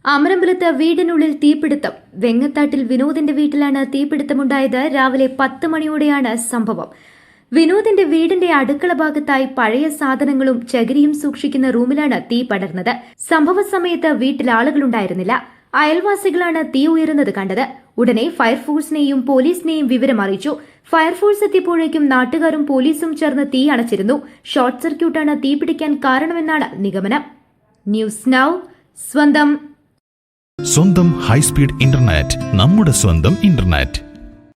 അമരമ്പലത്ത് വീടിനുള്ളിൽ തീപിടുത്തം. വെങ്ങത്താട്ടിൽ വിനോദിന്റെ വീട്ടിലാണ് തീപിടുത്തമുണ്ടായത്. രാവിലെ 10 മണിയോടെയാണ് സംഭവം. വിനോദിന്റെ വീടിന്റെ അടുക്കള ഭാഗത്തായി പഴയ സാധനങ്ങളും ചകിരിയും സൂക്ഷിക്കുന്ന റൂമിലാണ് തീ പടർന്നത്. സംഭവ സമയത്ത് വീട്ടിൽ ആളുകളുണ്ടായിരുന്നില്ല. അയൽവാസികളാണ് തീ ഉയരുന്നത് കണ്ടത്. ഉടനെ ഫയർഫോഴ്സിനെയും പോലീസിനെയും വിവരം അറിയിച്ചു. ഫയർഫോഴ്സ് എത്തിയപ്പോഴേക്കും നാട്ടുകാരും പോലീസും ചേർന്ന് തീ അണച്ചിരുന്നു. ഷോർട്ട് സർക്യൂട്ടാണ് തീപിടിക്കാൻ കാരണമെന്നാണ് നിഗമനം. ന്യൂസ് നൗ സ്വന്തം ഹൈസ്പീഡ് ഇന്റർനെറ്റ്, നമ്മുടെ സ്വന്തം ഇന്റർനെറ്റ്.